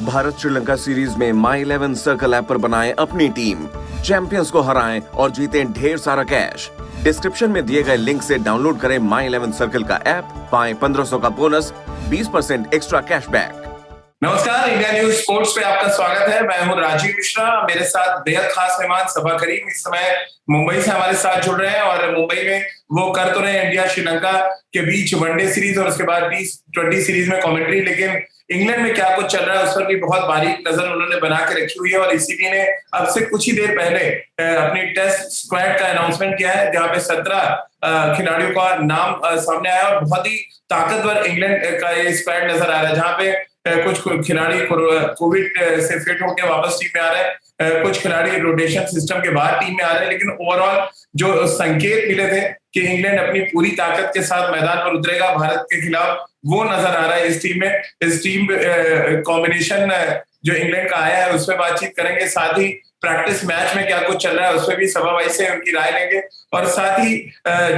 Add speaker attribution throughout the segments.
Speaker 1: Bharat Sri Lanka series में माई 11 circle app पर बनाएं अपनी टीम, चैंपियंस को हराएं और जीतें ढेर सारा कैश। डिस्क्रिप्शन में दिए गए लिंक से डाउनलोड करें माई 11 सर्कल का ऐप, पाएं 1500 का बोनस, 20% एक्स्ट्रा कैशबैक।
Speaker 2: नमस्कार, इंडिया न्यूज स्पोर्ट्स पे आपका स्वागत है। मैं हूं राजीव मिश्रा। मेरे साथ बेहद खास मेहमान सबा करीम इस समय मुंबई से हमारे साथ जुड़ रहे हैं और मुंबई में वो कर तो रहे हैं इंडिया श्रीलंका के बीच वनडे सीरीज और उसके बाद T20 सीरीज में कमेंट्री, लेकिन इंग्लैंड में क्या कुछ चल रहा है उस पर भी बहुत बारीक नजर उन्होंने बना के रखी हुई है। और ईसीबी ने अब से कुछ ही देर पहले अपनी टेस्ट स्क्वाड का अनाउंसमेंट किया है, जहां पे 17 खिलाड़ियों का नाम सामने आया और बहुत ही ताकतवर इंग्लैंड का ये स्क्वाड नजर आ रहा है, जहां पे कुछ खिलाड़ी कोविड से फिट होकर वापस टीम में आ रहे हैं, कुछ खिलाड़ी रोटेशन सिस्टम के बाद टीम में आ रहे हैं। लेकिन ओवरऑल जो संकेत मिले थे कि इंग्लैंड अपनी पूरी ताकत के साथ मैदान पर उतरेगा भारत के खिलाफ, वो नजर आ रहा है इस टीम में। इस टीम कॉम्बिनेशन जो इंग्लैंड का आया है उस पर बातचीत करेंगे, साथ ही प्रैक्टिस मैच में क्या कुछ चल रहा है उस पर भी सभा भाई से उनकी राय लेंगे, और साथ ही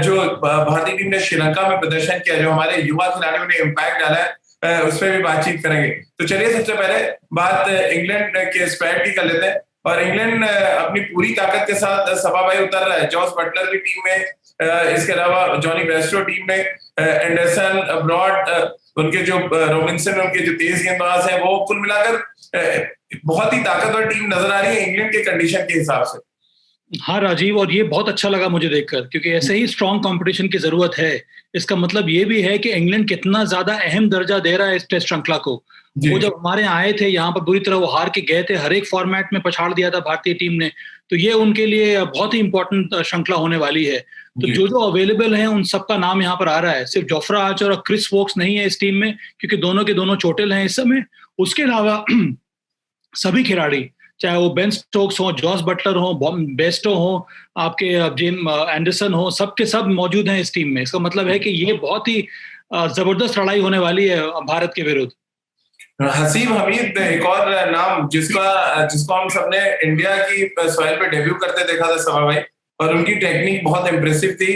Speaker 2: जो भारतीय टीम ने श्रीलंका में प्रदर्शन किया, जो हमारे युवा खिलाड़ियों ने इम्पैक्ट डाला है, उस पर भी बातचीत करेंगे। तो चलिए सबसे पहले बात इंग्लैंड के स्क्वाड की कर लेते हैं। और इंग्लैंड अपनी पूरी ताकत के साथ सभा भाई उतर रहा है। जॉस बटलर की टीम में, इसके अलावा जॉनी बेस्टो टीम में, एंडरसन, ब्रॉड, उनके जो रॉबिन्सन, उनके जो तेज गेंदबाज हैं, वो कुल मिलाकर बहुत ही ताकतवर टीम नजर आ रही है इंग्लैंड के कंडीशन के हिसाब से।
Speaker 3: हाँ राजीव, और ये बहुत अच्छा लगा मुझे देखकर, क्योंकि ऐसे ही स्ट्रॉन्ग कंपटीशन की जरूरत है। इसका मतलब ये भी है कि इंग्लैंड कितना ज्यादा अहम दर्जा दे रहा है इस टेस्ट श्रृंखला को। वो जब हमारे आए थे यहाँ पर बुरी तरह वो हार के गए थे, हर एक फॉर्मेट में पछाड़ दिया था भारतीय टीम ने, तो ये उनके लिए बहुत ही इंपॉर्टेंट श्रृंखला होने वाली है। तो जो अवेलेबल है उन सबका नाम यहाँ पर आ रहा है। सिर्फ जोफ्रा आर्चर और क्रिस वोक्स नहीं है इस टीम में, क्योंकि दोनों के दोनों चोटिल हैं इस समय। उसके अलावा सभी खिलाड़ी, चाहे वो बेन स्टोक्स हो, जॉस बटलर हो, बेस्टो हो, आपके जिम एंडरसन हो, सबके सब मौजूद हैं इस टीम में। इसका मतलब है कि ये बहुत ही जबरदस्त लड़ाई होने वाली है भारत के विरुद्ध।
Speaker 2: हसीब हमीद एक और नाम जिसको हम सबने इंडिया की सॉइल पे डेब्यू करते देखा था सभा भाई, और उनकी टेक्निक बहुत इम्प्रेसिव थी।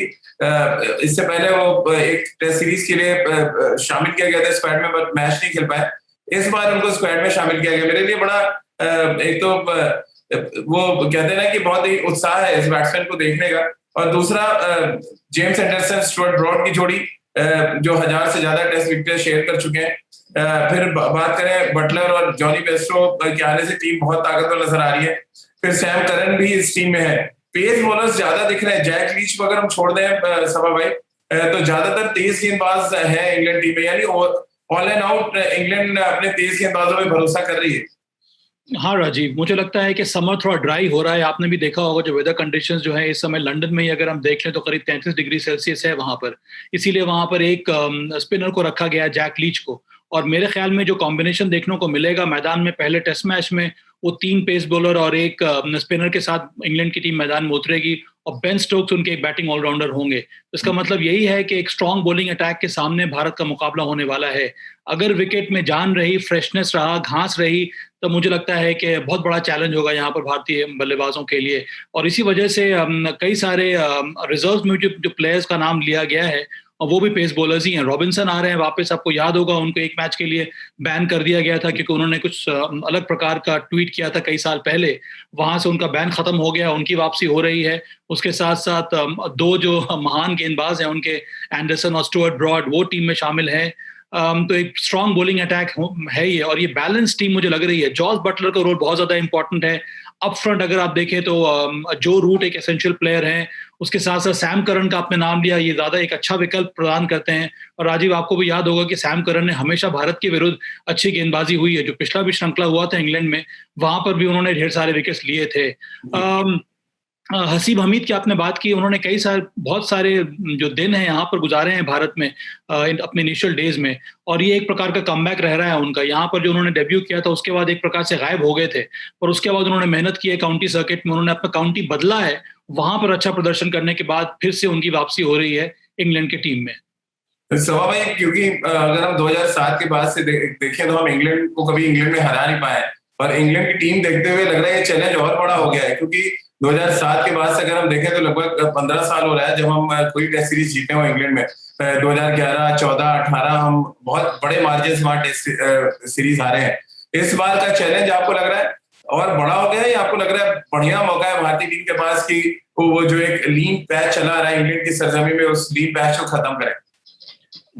Speaker 2: इससे पहले वो एक टेस्ट सीरीज के लिए शामिल किया गया था स्क्वाड में, बट मैच नहीं खेल पाए। इस बार उनको स्क्वाड में शामिल किया गया। मेरे लिए बड़ा एक तो वो कहते हैं ना कि बहुत ही उत्साह है इस बैट्समैन को देखने का, और दूसरा जेम्स एंडरसन स्टुअर्ट ब्रॉड की जोड़ी, जो 1000 से ज्यादा टेस्ट विकेट शेयर कर चुके हैं। फिर बात करें बटलर और जॉनी बेस्टो के आने से टीम बहुत ताकतवर नजर आ रही है। फिर सैम करन भी इस टीम में है। पेस बॉलर्स ज्यादा दिख रहे हैं। जैक लीच को अगर हम छोड़ दें सभा भाई, तो ज्यादातर तेज गेंदबाज है इंग्लैंड टीम में, यानी ऑल एंड आउट इंग्लैंड अपने तेज गेंदबाजों में भरोसा कर रही है।
Speaker 3: हाँ राजीव, मुझे लगता है कि समर थोड़ा ड्राई हो रहा है। आपने भी देखा होगा जो वेदर कंडीशंस जो है इस समय लंदन में ही अगर हम देख लें तो करीब 33 डिग्री सेल्सियस है वहां पर। इसीलिए वहां पर एक स्पिनर को रखा गया है, जैक लीच को। और मेरे ख्याल में जो कॉम्बिनेशन देखने को मिलेगा मैदान में पहले टेस्ट मैच में, वो 3 पेस बॉलर और एक स्पिनर के साथ इंग्लैंड की टीम मैदान में उतरेगी, और बेन स्टोक्स उनके एक बैटिंग ऑलराउंडर होंगे। तो इसका मतलब यही है कि एक स्ट्रॉन्ग बॉलिंग अटैक के सामने भारत का मुकाबला होने वाला है। अगर विकेट में जान रही, फ्रेशनेस रहा, घास रही, तो मुझे लगता है कि बहुत बड़ा चैलेंज होगा यहाँ पर भारतीय बल्लेबाजों के लिए। और इसी वजह से कई सारे रिजर्व में जो प्लेयर्स का नाम लिया गया है, और वो भी पेस बॉलर्स ही हैं। रॉबिन्सन आ रहे हैं वापस। आपको याद होगा उनको एक मैच के लिए बैन कर दिया गया था, क्योंकि उन्होंने कुछ अलग प्रकार का ट्वीट किया था कई साल पहले। वहां से उनका बैन खत्म हो गया, उनकी वापसी हो रही है। उसके साथ साथ 2 जो महान गेंदबाज हैं उनके, एंडरसन और स्टुअर्ट ब्रॉड, वो टीम में शामिल है। तो एक स्ट्रॉन्ग बॉलिंग अटैक है ये, और ये बैलेंस टीम मुझे लग रही है। जॉस बटलर का रोल बहुत ज्यादा इंपॉर्टेंट है अप फ्रंट। अगर आप देखें तो जो रूट एक एसेंशियल प्लेयर है, उसके साथ साथ सैम करन का आपने नाम लिया, ये ज्यादा एक अच्छा विकल्प प्रदान करते हैं। और राजीव, आपको भी याद होगा कि सैम करन ने हमेशा भारत के विरुद्ध अच्छी गेंदबाजी हुई है। जो पिछला भी श्रृंखला हुआ था इंग्लैंड में, वहां पर भी उन्होंने ढेर सारे विकेट्स लिए थे। हसीब हमीद की आपने बात की, उन्होंने बहुत सारे जो दिन हैं यहाँ पर गुजारे हैं भारत में अपने इनिशियल डेज में, और ये एक प्रकार का कमबैक रह रहा है उनका। यहाँ पर जो उन्होंने डेब्यू किया था उसके बाद एक प्रकार से गायब हो गए थे, और उसके बाद उन्होंने मेहनत की है काउंटी सर्किट में, उन्होंने अपना काउंटी बदला है। वहां पर अच्छा प्रदर्शन करने के बाद फिर से उनकी वापसी हो रही है इंग्लैंड की टीम में।
Speaker 2: सभा भाई, क्योंकि अगर हम 2007 के बाद से देखें तो हम इंग्लैंड को कभी इंग्लैंड में हरा नहीं पाए, और इंग्लैंड की टीम देखते हुए लग रहा है कि चैलेंज और बड़ा हो गया है। क्योंकि 2007 के बाद से अगर हम देखें तो लगभग 15 साल हो रहा है जब हम कोई टेस्ट सीरीज जीते हो इंग्लैंड में। 2011, 14, 18 हम बहुत बड़े मार्जिन से वहां टेस्ट सीरीज हारे हैं। इस बार का चैलेंज आपको लग रहा है और बड़ा हो गया है या आपको लग रहा है बढ़िया मौका है भारतीय टीम के पास कि वो जो एक लीन पैच चला रहा है इंग्लैंड की सरजमी में, उस लीन पैच को खत्म करें?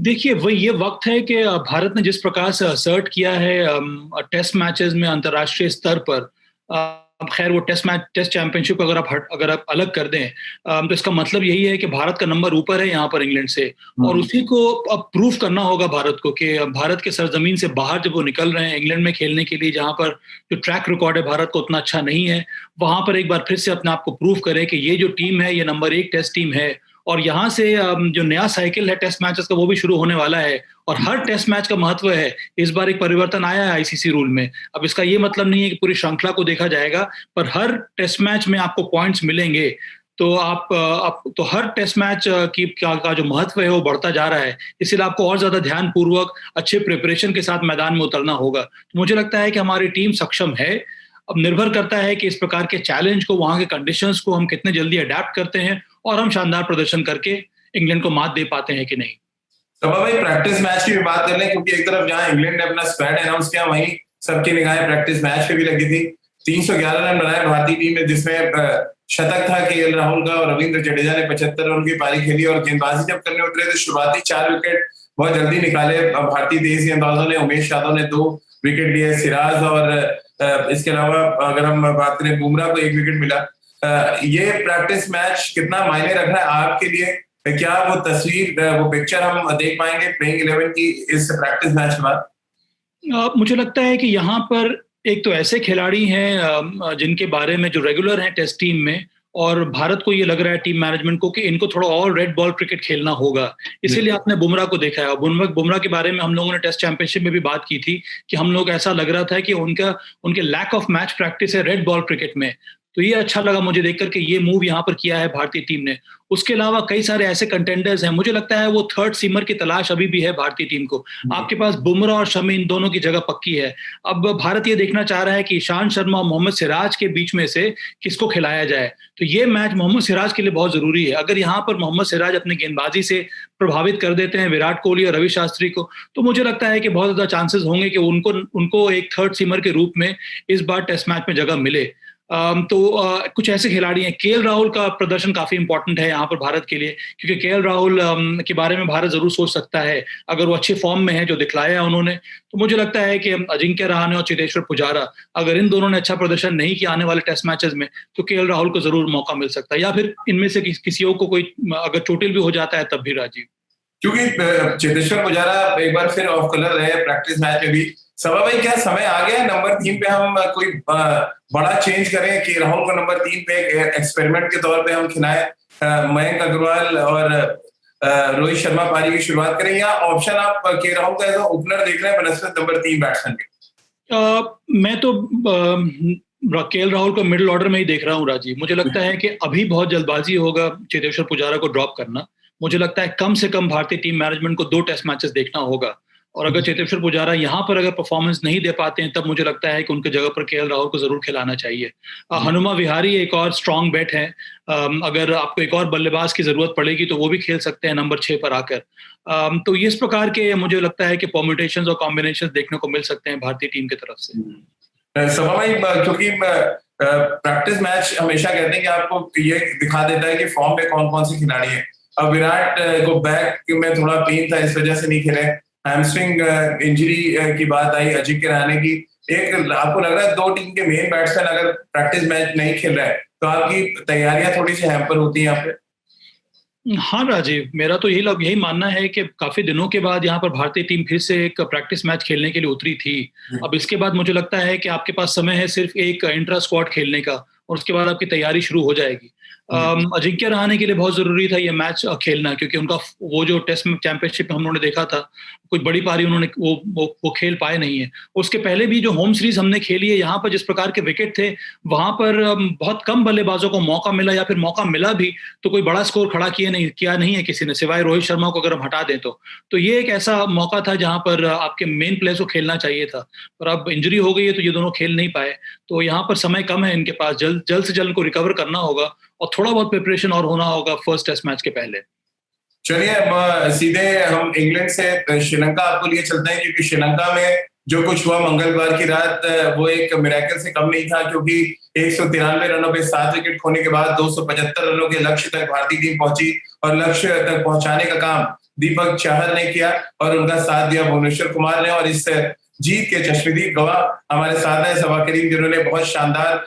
Speaker 3: देखिए, वही ये वक्त है कि भारत ने जिस प्रकार से असर्ट किया है टेस्ट मैचेस में अंतर्राष्ट्रीय स्तर पर, अब खैर वो टेस्ट चैंपियनशिप अगर आप अलग कर दें, तो इसका मतलब यही है कि भारत का नंबर ऊपर है यहाँ पर इंग्लैंड से, और उसी को अब प्रूव करना होगा भारत को कि भारत के सरजमीन से बाहर जब वो निकल रहे हैं इंग्लैंड में खेलने के लिए, जहाँ पर जो ट्रैक रिकॉर्ड है भारत को उतना अच्छा नहीं है, वहां पर एक बार फिर से अपने आप को प्रूव करें कि ये जो टीम है ये नंबर 1 टेस्ट टीम है। और यहाँ से जो नया साइकिल है टेस्ट मैचेस का वो भी शुरू होने वाला है, और हर टेस्ट मैच का महत्व है। इस बार एक परिवर्तन आया है आईसीसी रूल में। अब इसका ये मतलब नहीं है कि पूरी श्रृंखला को देखा जाएगा, पर हर टेस्ट मैच में आपको पॉइंट्स मिलेंगे, तो तो हर टेस्ट मैच का जो महत्व है वो बढ़ता जा रहा है। इसलिए आपको और ज्यादा ध्यानपूर्वक अच्छे प्रिपरेशन के साथ मैदान में उतरना होगा। तो मुझे लगता है कि हमारी टीम सक्षम है। अब निर्भर करता है कि इस प्रकार के चैलेंज को, वहां के कंडीशंस को हम कितने जल्दी अडेप्ट करते हैं और हम शानदार प्रदर्शन करके इंग्लैंड को मात दे पाते हैं कि नहीं।
Speaker 2: तो भाई प्रैक्टिस मैच की भी बात कर लें, क्योंकि एक तरफ जहां इंग्लैंड ने अपना स्क्वाड अनाउंस किया, वहीं सबकी निगाहें प्रैक्टिस मैच पे भी लगी थी। 311 रन बनाए भारतीय टीम ने, जिसमें शतक था केएल राहुल का और रविंद्र जडेजा ने 75 रन की पारी खेली। और गेंदबाजी जब करने उतरे तो शुरुआती 4 विकेट बहुत जल्दी निकाले भारतीय तेज गेंदबाजों ने। उमेश यादव ने 2 विकेट लिए, सिराज और इसके अलावा अगर हम बात करें बुमराह को 1 विकेट मिला। ये प्रैक्टिस मैच कितना मायने रख रहा है आपके लिए? क्या वो तस्वीर, वो पिक्चर हम देख पाएंगे प्लेइंग 11 की इस प्रैक्टिस मैच के बाद?
Speaker 3: मुझे लगता है कि यहाँ पर एक तो ऐसे खिलाड़ी हैं जिनके बारे में जो रेगुलर हैं टेस्ट टीम में, और भारत को ये लग रहा है टीम मैनेजमेंट को कि इनको थोड़ा और रेड बॉल क्रिकेट खेलना होगा। इसीलिए आपने बुमराह को देखा है। और बुमराह के बारे में हम लोगों ने टेस्ट चैंपियनशिप में भी बात की थी कि हम लोग ऐसा लग रहा था कि उनके लैक ऑफ मैच प्रैक्टिस है रेड बॉल क्रिकेट में। तो ये अच्छा लगा मुझे देखकर कि ये मूव यहाँ पर किया है भारतीय टीम ने। उसके अलावा कई सारे ऐसे कंटेंडर्स हैं, मुझे लगता है वो थर्ड सीमर की तलाश अभी भी है भारतीय टीम को। आपके पास बुमराह और शमी, इन दोनों की जगह पक्की है। अब भारत ये देखना चाह रहा है कि ईशांत शर्मा और मोहम्मद सिराज के बीच में से किसको खिलाया जाए। तो ये मैच मोहम्मद सिराज के लिए बहुत जरूरी है। अगर यहाँ पर मोहम्मद सिराज अपनी गेंदबाजी से प्रभावित कर देते हैं विराट कोहली और रवि शास्त्री को, तो मुझे लगता है कि बहुत ज्यादा चांसेस होंगे कि उनको एक थर्ड सीमर के रूप में इस बार टेस्ट मैच में जगह मिले। कुछ ऐसे खिलाड़ी हैं। केएल राहुल का प्रदर्शन काफी इंपॉर्टेंट है यहाँ पर भारत के लिए, क्योंकि केएल राहुल के बारे में भारत जरूर सोच सकता है अगर वो अच्छे फॉर्म में है, जो दिखलाया है उन्होंने। तो मुझे लगता है कि अजिंक्य रहाणे और चेतेश्वर पुजारा, अगर इन दोनों ने अच्छा प्रदर्शन नहीं किया आने वाले टेस्ट मैचेस में, तो केएल राहुल को जरूर मौका मिल सकता है, या फिर इनमें से किसी को कोई अगर चोटिल भी हो जाता है तब भी। राजीव,
Speaker 2: क्योंकि चेतेश्वर पुजारा एक बार फिर ऑफ कलर रहे प्रैक्टिस मैच में भी। सभा भाई, क्या समय आ गया नंबर 3 पे हम कोई बड़ा चेंज करें कि राहुल को नंबर 3 पे एक्सपेरिमेंट के तौर पे हम खिलाएं, मयंक अग्रवाल और रोहित शर्मा पारी की शुरुआत करें, या ऑप्शन आप के राहुल का एज ओपनर देख रहे हैं बनस्पत नंबर 3 बैट्समैन के?
Speaker 3: मैं तो केएल राहुल को मिडिल ऑर्डर में ही देख रहा हूँ राजीव। मुझे लगता है कि अभी बहुत जल्दबाजी होगा चेतेश्वर पुजारा को ड्रॉप करना। मुझे लगता है कम से कम भारतीय टीम मैनेजमेंट को 2 टेस्ट मैचेस देखना होगा, और अगर चेतेश्वर पुजारा यहाँ पर अगर परफॉर्मेंस नहीं दे पाते हैं, तब मुझे लगता है कि उनके जगह पर केएल राहुल को जरूर खिलाना चाहिए। हनुमा विहारी एक और स्ट्रॉन्ग बैट है। अगर आपको एक और बल्लेबाज की जरूरत पड़ेगी तो वो भी खेल सकते हैं नंबर 6 पर आकर। तो इस प्रकार के मुझे लगता है कि परम्यूटेशंस और कॉम्बिनेशंस देखने को मिल सकते हैं भारतीय टीम की तरफ से।
Speaker 2: सभा भाई, क्योंकि प्रैक्टिस मैच हमेशा कहते हैं कि आपको ये दिखा देता है कि फॉर्म पे कौन कौन से खिलाड़ी है। अब विराट को बैक में थोड़ा पेन था, इस वजह से नहीं खेले। हैमस्ट्रिंग इंजरी की बात आई अजिंक्य रहाणे की। एक आपको लग रहा है 2 टीम के मेन बैट्समैन अगर प्रैक्टिस मैच नहीं खेल रहे हैं तो आपकी तैयारियां थोड़ी सी हैम्पर होती हैं यहाँ पे?
Speaker 3: हाँ राजीव, मेरा तो यही मानना है कि काफी दिनों के बाद यहाँ पर भारतीय टीम फिर से एक प्रैक्टिस मैच खेलने के लिए उतरी थी। अब इसके बाद मुझे लगता है कि आपके पास समय है सिर्फ एक इंट्रा स्क्वाड खेलने का, और उसके बाद आपकी तैयारी शुरू हो जाएगी। अजिंक्य रहाणे के लिए बहुत जरूरी था ये मैच खेलना, क्योंकि उनका वो जो टेस्ट चैंपियनशिप हम लोगों ने देखा था, कुछ बड़ी पारी उन्होंने वो खेल पाए नहीं है। उसके पहले भी जो होम सीरीज हमने खेली है, यहाँ पर जिस प्रकार के विकेट थे, वहां पर बहुत कम बल्लेबाजों को मौका मिला, या फिर मौका मिला भी तो कोई बड़ा स्कोर खड़ा किया नहीं है किसी ने, सिवाय रोहित शर्मा को अगर हम हटा दें तो ये एक ऐसा मौका था जहां पर आपके मेन प्लेयर्स को खेलना चाहिए था। पर अब इंजरी हो गई है तो ये दोनों खेल नहीं पाए। तो यहाँ पर समय कम है इनके पास, जल्द से जल्द को रिकवर करना होगा और थोड़ा बहुत प्रिपरेशन और होना होगा फर्स्ट टेस्ट मैच के पहले।
Speaker 2: चलिए अब सीधे हम इंग्लैंड से श्रीलंका आपको लिए चलते हैं, क्योंकि श्रीलंका में जो कुछ हुआ मंगलवार की रात वो एक मिरेकल से कम नहीं था, क्योंकि 193 रनों पे 7 विकेट खोने के बाद 275 रनों के लक्ष्य तक भारतीय टीम पहुंची और लक्ष्य तक पहुंचाने का काम दीपक चहर ने किया और उनका साथ दिया भुवनेश्वर कुमार ने। और इस जीत के चश्मदीद गवाह हमारे साथ हैं सबा करीम, जिन्होंने बहुत शानदार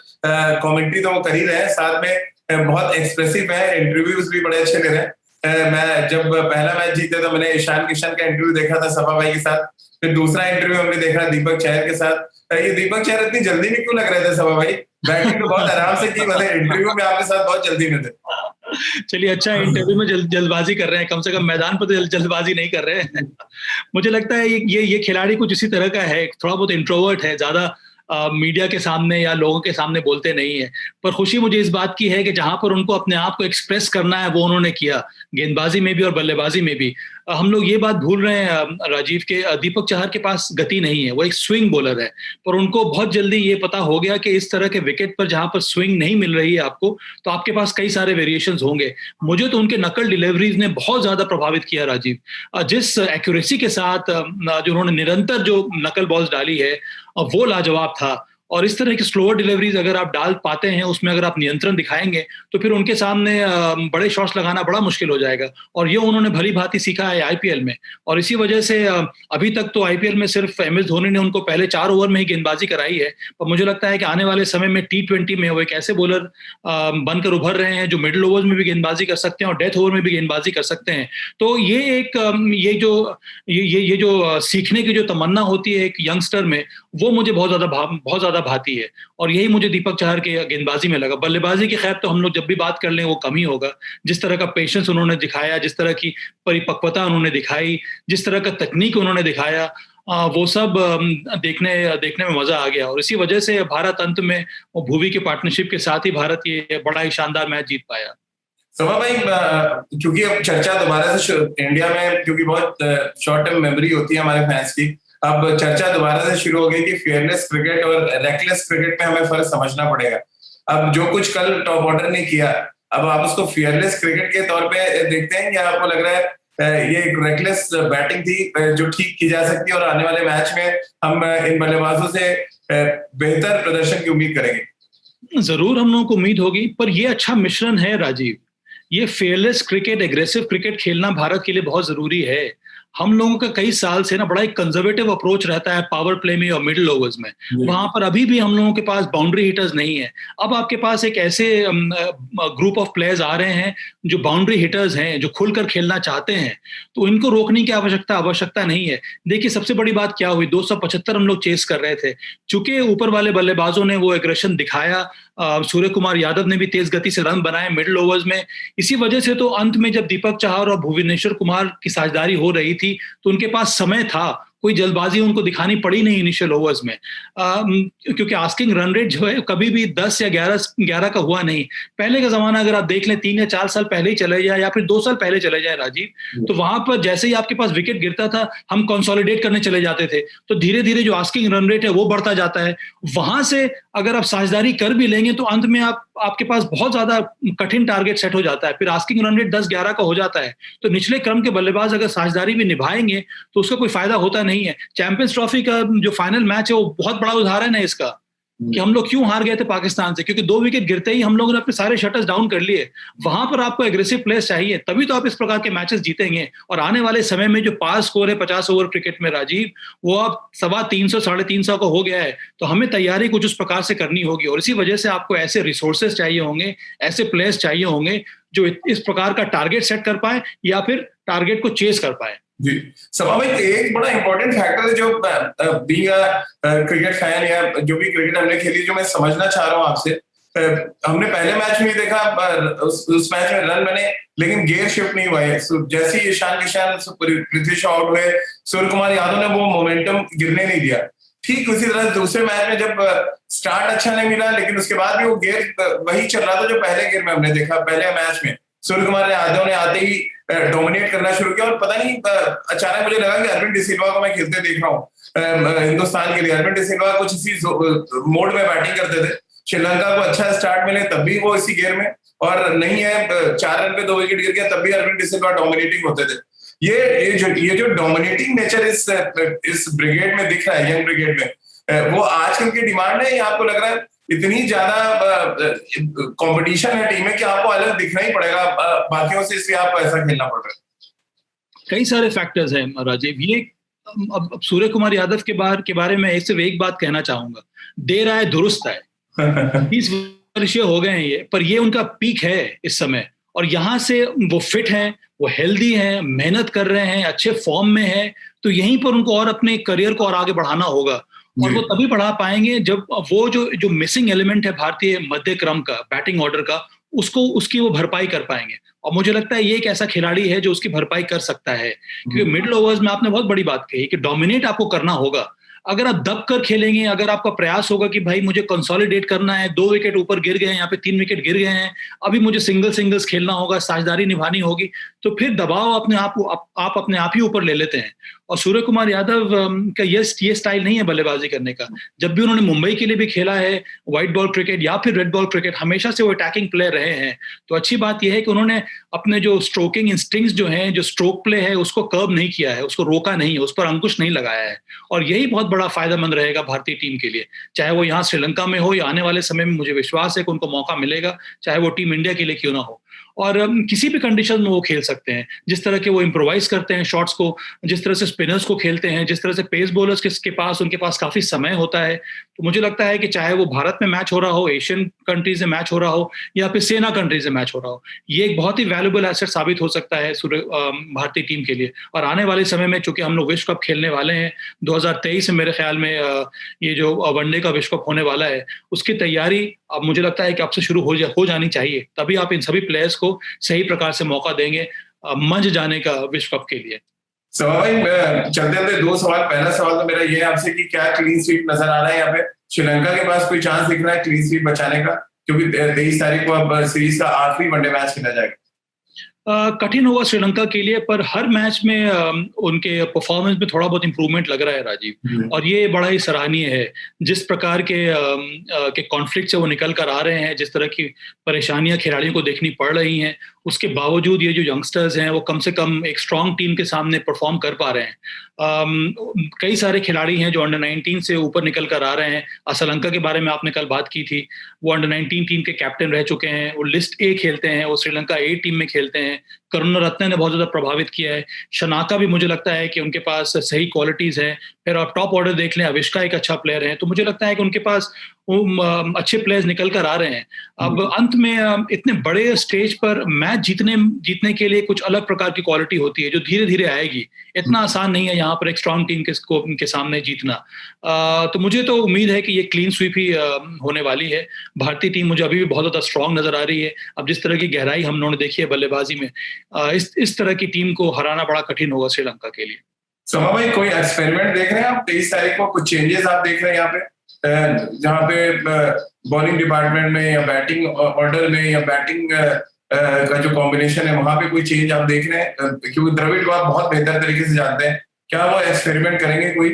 Speaker 2: कमेंट्री तो वो कर ही रहे हैं, साथ में बहुत एक्सप्रेसिव है, इंटरव्यूज भी बड़े अच्छे ले रहे हैं। मैं जब पहला मैच जीते तो मैंने ईशान किशन का इंटरव्यू देखा था सबा भाई के साथ, फिर दूसरा इंटरव्यू हमने देखा दीपक चहर के साथ। ये दीपक चहर इतनी जल्दी में क्यों लग रहे थे सबा भाई? बैटिंग तो बहुत आराम से की, मतलब इंटरव्यू में आपके साथ बहुत जल्दी में थे।
Speaker 3: चलिए अच्छा, इंटरव्यू में जल्दबाजी कर रहे हैं, कम से कम मैदान पर तो जल्दबाजी नहीं कर रहे हैं। मुझे लगता है ये खिलाड़ी कुछ इसी तरह का है, थोड़ा बहुत इंट्रोवर्ट है, ज्यादा मीडिया के सामने या लोगों के सामने बोलते नहीं है। पर खुशी मुझे इस बात की है कि जहां पर उनको अपने आप को एक्सप्रेस करना है वो उन्होंने किया, गेंदबाजी में भी और बल्लेबाजी में भी। हम लोग ये बात भूल रहे हैं राजीव के दीपक चहर के पास गति नहीं है, वो एक स्विंग बॉलर है, पर उनको बहुत जल्दी ये पता हो गया कि इस तरह के विकेट पर जहां पर स्विंग नहीं मिल रही है आपको, तो आपके पास कई सारे वेरिएशंस होंगे। मुझे तो उनके नकल डिलीवरीज ने बहुत ज्यादा प्रभावित किया राजीव। जिस एक्यूरेसी के साथ जो उन्होंने निरंतर जो नकल बॉल्स डाली है वो लाजवाब था। और इस तरह की स्लोअर डिलीवरीज अगर आप डाल पाते हैं, उसमें अगर आप नियंत्रण दिखाएंगे तो फिर उनके सामने बड़े शॉट्स लगाना बड़ा मुश्किल हो जाएगा। और ये उन्होंने भली भांति सीखा है आईपीएल में, और इसी वजह से अभी तक तो आईपीएल में सिर्फ एमएस धोनी ने उनको पहले 4 ओवर में ही गेंदबाजी कराई है, पर मुझे लगता है कि आने वाले समय में T20 में वो एक ऐसे बॉलर बनकर उभर रहे हैं जो मिडिल ओवर्स में भी गेंदबाजी कर सकते हैं और डेथ ओवर में भी गेंदबाजी कर सकते हैं। तो ये जो सीखने की जो तमन्ना होती है एक यंगस्टर में, वो मुझे बहुत ज्यादा भाती है, और यही मुझे दीपक चहर के गेंदबाजी में लगा। बल्लेबाजी की खैर तो हम लोग जब भी बात कर लें वो कम ही होगा। जिस तरह का पेशेंस उन्होंने दिखाया, जिस तरह की परिपक्वता उन्होंने दिखाई, जिस तरह का तकनीक उन्होंने दिखाया, वो सब देखने में मजा आ गया। और इसी वजह से भारत अंत में वो भुवी के पार्टनरशिप के साथ ही भारत ये बड़ा ही शानदार मैच जीत पाया।
Speaker 2: सभा भाई, क्योंकि अब चर्चा दोबारा से इंडिया में, क्योंकि बहुत शॉर्ट टर्म मेमोरी होती है हमारे फैंस की, अब चर्चा दोबारा से शुरू हो गई कि फेयरलेस क्रिकेट और रेकलेस क्रिकेट में हमें फर्क समझना पड़ेगा। अब जो कुछ कल टॉप ऑर्डर ने किया, अब आप उसको फेयरलेस क्रिकेट के तौर पे देखते हैं या आपको लग रहा है ये एक रेकलेस बैटिंग थी जो ठीक की जा सकती है और आने वाले मैच में हम इन बल्लेबाजों से बेहतर प्रदर्शन की उम्मीद करेंगे?
Speaker 3: जरूर हम लोगों को उम्मीद होगी, पर ये अच्छा मिश्रण है राजीव। ये फेयरलेस क्रिकेट, एग्रेसिव क्रिकेट खेलना भारत के लिए बहुत जरूरी है। हम लोगों का कई साल से ना बड़ा एक कंजर्वेटिव अप्रोच रहता है पावर प्ले में और मिडिल ओवर्स में, वहां पर अभी भी हम लोगों के पास बाउंड्री हिटर्स नहीं है। अब आपके पास एक ऐसे ग्रुप ऑफ प्लेयर्स आ रहे हैं जो बाउंड्री हिटर्स हैं, जो खुलकर खेलना चाहते हैं, तो इनको रोकने की आवश्यकता नहीं है। देखिए सबसे बड़ी बात क्या हुई, 275 हम लोग चेस कर रहे थे, चूंकि ऊपर वाले बल्लेबाजों ने वो एग्रेशन दिखाया, सूर्य कुमार यादव ने भी तेज गति से रन बनाए मिडिल ओवर्स में। इसी वजह से तो अंत में जब दीपक चहर और भुवनेश्वर कुमार की साझेदारी हो रही थी तो उनके पास समय था, कोई जल्दबाजी उनको दिखानी पड़ी नहीं इनिशियल ओवर्स में, क्योंकि आस्किंग रन रेट जो है कभी भी 10 या 11 का हुआ नहीं। पहले का जमाना अगर आप देख लें 3 या 4 साल पहले ही चले जाए या फिर 2 साल पहले चले जाए राजीव, तो वहां पर जैसे ही आपके पास विकेट गिरता था हम कंसोलिडेट करने चले जाते थे, तो धीरे धीरे जो आस्किंग रन रेट है वो बढ़ता जाता है। वहां से अगर आप साझेदारी कर भी लेंगे तो अंत में आपके पास बहुत ज्यादा कठिन टारगेट सेट हो जाता है, फिर आस्किंग रन रेट 10-11 का हो जाता है। तो निचले क्रम के बल्लेबाज अगर साझेदारी भी निभाएंगे तो उसका कोई फायदा होता नहीं है। चैंपियंस ट्रॉफी का जो फाइनल मैच है वो बहुत बड़ा उदाहरण है इसका, कि हम लोग क्यों हार गए थे पाकिस्तान से, क्योंकि 2 विकेट गिरते ही हम लोगों ने अपने सारे शटर्स डाउन कर लिए। वहां पर आपको एग्रेसिव प्लेयर्स चाहिए, तभी तो आप इस प्रकार के मैचेस जीतेंगे। और आने वाले समय में जो पास स्कोर है 50 ओवर क्रिकेट में राजीव, वो अब 350 350 का हो गया है, तो हमें तैयारी कुछ उस प्रकार से करनी होगी। और इसी वजह से आपको ऐसे रिसोर्सेज चाहिए होंगे, ऐसे प्लेयर्स चाहिए होंगे जो इस प्रकार का टारगेट सेट कर पाए या फिर टारगेट को चेस कर पाए।
Speaker 2: जी सभा भाई, एक बड़ा इंपॉर्टेंट फैक्टर है जो बीइंग क्रिकेट फैन या जो भी क्रिकेट हमने खेली, जो मैं समझना चाह रहा हूँ आपसे, हमने पहले मैच में देखा उस मैच में रन बने लेकिन गेयर शिफ्ट नहीं हुआ है। जैसे ही ईशान किशन, पृथ्वी शॉ आउट हुए, सूर्य कुमार यादव ने वो मोमेंटम गिरने नहीं दिया। ठीक उसी तरह दूसरे मैच में जब स्टार्ट अच्छा नहीं मिला लेकिन उसके बाद भी वो गेयर वही चल रहा था जो पहले गेयर में हमने देखा। पहले मैच में सूर्य कुमार यादव ने आते ही डोमिनेट करना शुरू किया और पता नहीं अचानक मुझे लगा कि अरविंद डिसिल्वा को मैं खेलते देख रहा हूँ हिंदुस्तान के लिए। अरविंद डिसिल्वा कुछ इसी मोड में बैटिंग करते थे, श्रीलंका को अच्छा स्टार्ट मिले तब भी वो इसी गेयर में, और नहीं है 4 रन पे 2 विकेट गिर गया तब भी अरविंद डिसिल्वा डोमिनेटिंग होते थे। ये जो डोमिनेटिंग नेचर इस ब्रिगेड में दिख रहा है, यंग ब्रिगेड में, वो आजकल की डिमांड है, या आपको लग रहा है इतनी ज्यादा कंपटीशन है टीम में कि आपको अलग दिखना ही पड़ेगा बाकियों से, इसलिए आपको ऐसा खेलना पड़ रहा है?
Speaker 3: कई सारे फैक्टर्स हैं राजीव। ये अब सूर्य कुमार यादव के बारे में सिर्फ एक बात कहना चाहूंगा, देर आए दुरुस्त आए। 30 वर्षीय हो गए हैं ये, पर ये उनका पीक है इस समय, और यहाँ से वो फिट हैं, वो हेल्दी हैं, मेहनत कर रहे हैं, अच्छे फॉर्म में है, तो यहीं पर उनको और अपने करियर को और आगे बढ़ाना होगा। और वो तभी बढ़ा पाएंगे जब वो जो मिसिंग एलिमेंट है भारतीय मध्य क्रम का, बैटिंग ऑर्डर का, उसकी वो भरपाई कर पाएंगे। और मुझे लगता है ये एक ऐसा खिलाड़ी है जो उसकी भरपाई कर सकता है, क्योंकि मिडिल ओवर्स में आपने बहुत बड़ी बात कही कि डोमिनेट आपको करना होगा। अगर आप दब कर खेलेंगे, अगर आपका प्रयास होगा कि भाई मुझे कंसोलिडेट करना है, 2 विकेट ऊपर गिर गए हैं, यहाँ पे 3 विकेट गिर गए हैं, अभी मुझे सिंगल्स खेलना होगा, साझेदारी निभानी होगी, तो फिर दबाव अपने आप अपने आप ही ऊपर ले लेते हैं। और सूर्य कुमार यादव का ये स्टाइल नहीं है बल्लेबाजी करने का। जब भी उन्होंने मुंबई के लिए भी खेला है, व्हाइट बॉल क्रिकेट या फिर रेड बॉल क्रिकेट, हमेशा से वो अटैकिंग प्लेयर रहे हैं। तो अच्छी बात यह है कि उन्होंने अपने जो स्ट्रोकिंग इंस्टिंक्ट्स जो हैं, जो स्ट्रोक प्ले है, उसको कर्ब नहीं किया है, उसको रोका नहीं है, उस पर अंकुश नहीं लगाया है। और यही बहुत बड़ा फायदेमंद रहेगा भारतीय टीम के लिए, चाहे वो यहाँ श्रीलंका में हो या आने वाले समय में। मुझे विश्वास है कि उनको मौका मिलेगा, चाहे वो टीम इंडिया के लिए क्यों ना हो। और किसी भी कंडीशन में वो खेल सकते हैं। जिस तरह के वो इम्प्रोवाइज करते हैं शॉट्स को, जिस तरह से स्पिनर्स को खेलते हैं, जिस तरह से पेस बॉलर्स उनके पास काफी समय होता है, तो मुझे लगता है कि चाहे वो भारत में मैच हो रहा हो, एशियन कंट्रीज में मैच हो रहा हो, या फिर सेना कंट्रीज में मैच हो रहा हो, ये एक बहुत ही वैल्यूएबल एसेट साबित हो सकता है भारतीय टीम के लिए। और आने वाले समय में चूंकि हम लोग विश्व कप खेलने वाले हैं 2023 में, मेरे ख्याल में ये जो वनडे का विश्व कप होने वाला है, उसकी तैयारी अब मुझे लगता है कि अब से शुरू हो जानी चाहिए। तभी आप इन सभी प्लेयर्स को सही प्रकार से मौका देंगे मंच जाने का विश्व कप के लिए।
Speaker 2: भाई चलते 2 सवाल। पहला सवाल तो मेरा ये है आपसे कि क्या क्लीन स्वीप नजर आ रहा है यहाँ पे? श्रीलंका के पास कोई चांस दिख रहा है क्लीन स्वीप बचाने का? क्योंकि 23 तारीख को अब सीरीज का आखिरी वनडे मैच खेला जाएगा।
Speaker 3: कठिन होगा श्रीलंका के लिए, पर हर मैच में उनके परफॉर्मेंस में थोड़ा बहुत इंप्रूवमेंट लग रहा है राजीव, और ये बड़ा ही सराहनीय है। जिस प्रकार के कॉन्फ्लिक्ट से वो निकल कर आ रहे हैं, जिस तरह की परेशानियां खिलाड़ियों को देखनी पड़ रही हैं, उसके बावजूद ये जो यंगस्टर्स हैं वो कम से कम एक स्ट्रांग टीम के सामने परफॉर्म कर पा रहे हैं। कई सारे खिलाड़ी हैं जो अंडर 19 से ऊपर निकल कर आ रहे हैं। श्रीलंका के बारे में आपने कल बात की थी, वो अंडर 19 टीम के कैप्टन रह चुके हैं, वो लिस्ट ए खेलते हैं, वो श्रीलंका ए टीम में खेलते हैं। करुणारत्ने ने बहुत ज्यादा प्रभावित किया है। शनाका भी मुझे लगता है कि उनके पास सही क्वालिटीज हैं। फिर आप टॉप ऑर्डर देख लें, अविष्का एक अच्छा प्लेयर है। तो मुझे लगता है कि उनके पास अच्छे प्लेयर्स निकल कर आ रहे हैं। अब अंत में इतने बड़े स्टेज पर मैच जीतने के लिए कुछ अलग प्रकार की क्वालिटी होती है जो धीरे धीरे आएगी। इतना आसान नहीं है यहाँ पर एक स्ट्रांग टीम के सामने जीतना। तो मुझे तो उम्मीद है कि ये क्लीन स्वीप ही होने वाली है। भारतीय टीम मुझे अभी भी बहुत ज्यादा स्ट्रांग नजर आ रही है। अब जिस तरह की गहराई हम लोगों ने देखी है बल्लेबाजी में, इस तरह की टीम को हराना बड़ा कठिन होगा श्रीलंका के लिए।
Speaker 2: समा भाई, कोई एक्सपेरिमेंट देख रहे हैं आप 23 तारीख को? कुछ चेंजेस आप देख रहे हैं यहाँ पे, जहाँ पे बॉलिंग डिपार्टमेंट में या बैटिंग ऑर्डर में या बैटिंग का जो कॉम्बिनेशन है वहां पे कोई चेंज आप देख रहे हैं? क्योंकि द्रविड़ को आप बहुत बेहतर तरीके से जानते हैं, क्या वो एक्सपेरिमेंट करेंगे कोई?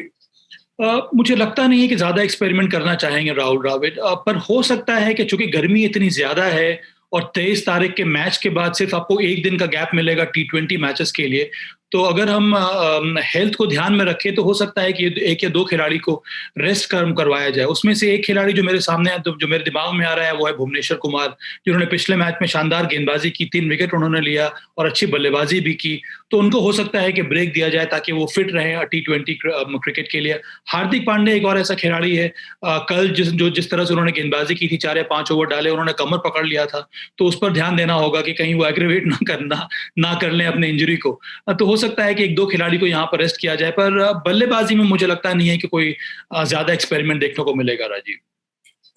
Speaker 3: मुझे लगता नहीं है कि ज्यादा एक्सपेरिमेंट करना चाहेंगे राहुल द्रविड़, पर हो सकता है कि चूंकि गर्मी इतनी ज्यादा है और 23 तारीख के मैच के बाद सिर्फ आपको एक दिन का गैप मिलेगा T20 मैचेस के लिए, तो अगर हम हेल्थ को ध्यान में रखें तो हो सकता है कि 1 या 2 खिलाड़ी को रेस्ट करवाया जाए। उसमें से एक खिलाड़ी जो मेरे सामने जो मेरे दिमाग में आ रहा है वो है भुवनेश्वर कुमार, जिन्होंने पिछले मैच में शानदार गेंदबाजी की, 3 विकेट उन्होंने लिया और अच्छी बल्लेबाजी भी की। तो उनको हो सकता है कि ब्रेक दिया जाए ताकि वो फिट रहे T20 क्रिकेट के लिए। हार्दिक पांड्या एक और ऐसा खिलाड़ी है, कल जिस तरह से उन्होंने गेंदबाजी की थी, 4 या 5 ओवर डाले, उन्होंने कमर पकड़ लिया था, तो उस पर ध्यान देना होगा कि कहीं वो एग्रीवेट ना कर लें अपने इंजरी को। तो हो सकता है कि 1-2 खिलाड़ी को यहाँ पर रेस्ट किया जाए, पर बल्लेबाजी में मुझे लगता नहीं है कि कोई ज्यादा एक्सपेरिमेंट देखने को मिलेगा। राजीव,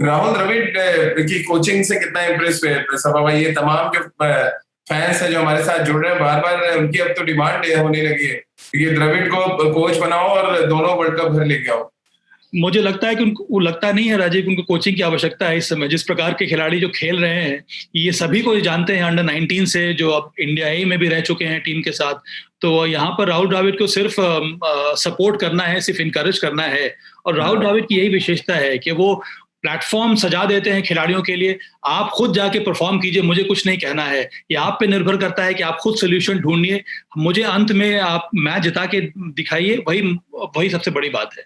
Speaker 2: राहुल द्रविड़ की कोचिंग से कितना इंप्रेस हुए सभा भाई? ये तमाम जो फैंस हैं जो हमारे साथ जुड़ रहे हैं, बार बार उनकी अब तो डिमांड होने लगी है कि द्रविड़ को कोच बनाओ और दोनों वर्ल्ड कप भर लेके आओ।
Speaker 3: मुझे लगता है कि उनको लगता नहीं है राजीव, उनको कोचिंग की आवश्यकता है इस समय। जिस प्रकार के खिलाड़ी जो खेल रहे हैं, ये सभी को जानते हैं अंडर 19 से, जो अब इंडिया ए में भी रह चुके हैं टीम के साथ। तो यहाँ पर राहुल द्रविड़ को सिर्फ सपोर्ट करना है, सिर्फ इनकरेज करना है। और राहुल द्रविड़ की यही विशेषता है कि वो प्लेटफॉर्म सजा देते हैं खिलाड़ियों के लिए। आप खुद जाके परफॉर्म कीजिए, मुझे कुछ नहीं कहना है, ये आप पे निर्भर करता है कि आप खुद सोल्यूशन ढूंढिए, मुझे अंत में आप मैच जिता के दिखाइए, वही सबसे बड़ी बात है।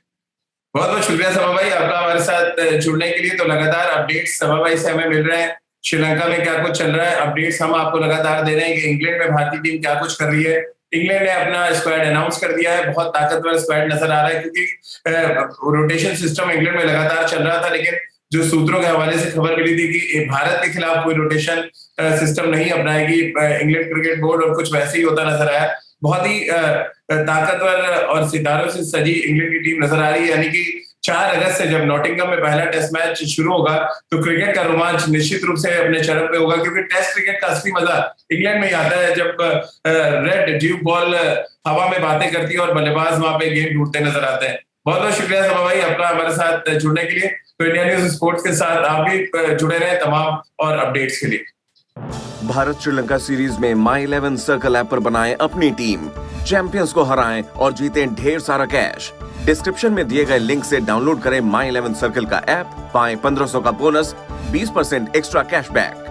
Speaker 2: बहुत बहुत शुक्रिया सभा भाई आपका हमारे साथ जुड़ने के लिए। तो लगातार अपडेट्स सभा भाई से हमें मिल रहे हैं, श्रीलंका में क्या कुछ चल रहा है, अपडेट्स हम आपको लगातार दे रहे हैं कि इंग्लैंड में भारतीय टीम क्या कुछ कर रही है। इंग्लैंड ने अपना स्क्वाड अनाउंस कर दिया है, बहुत ताकतवर स्क्वाड नजर आ रहा है, क्योंकि रोटेशन सिस्टम इंग्लैंड में लगातार चल रहा था, लेकिन जो सूत्रों के हवाले से खबर मिली थी कि भारत के खिलाफ कोई रोटेशन सिस्टम नहीं अपनाएगी इंग्लैंड क्रिकेट बोर्ड, और कुछ वैसे ही होता नजर आया। बहुत ही ताकतवर और सितारों से सजी इंग्लैंड की टीम नजर आ रही है, यानी कि 4 अगस्त से जब नॉटिंघम में पहला टेस्ट मैच शुरू होगा तो क्रिकेट का रोमांच निश्चित रूप से अपने चरम पे होगा, क्योंकि टेस्ट क्रिकेट का असली मजा इंग्लैंड में ही आता है, जब रेड ड्यूक बॉल हवा में बातें करती है और बल्लेबाज वहां पे गेम ढूंढते नजर आते हैं। बहुत बहुत शुक्रिया सभा भाई आपका हमारे साथ जुड़ने के लिए। तो इंडिया न्यूज स्पोर्ट्स के साथ आप भी जुड़े रहे तमाम और अपडेट्स के लिए।
Speaker 1: भारत श्रीलंका सीरीज में माई 11 सर्कल ऐप पर बनाएं अपनी टीम, चैंपियंस को हराएं और जीतें ढेर सारा कैश। डिस्क्रिप्शन में दिए गए लिंक से डाउनलोड करें माई 11 सर्कल का ऐप, पाएं 1500 का बोनस, 20% एक्स्ट्रा कैशबैक।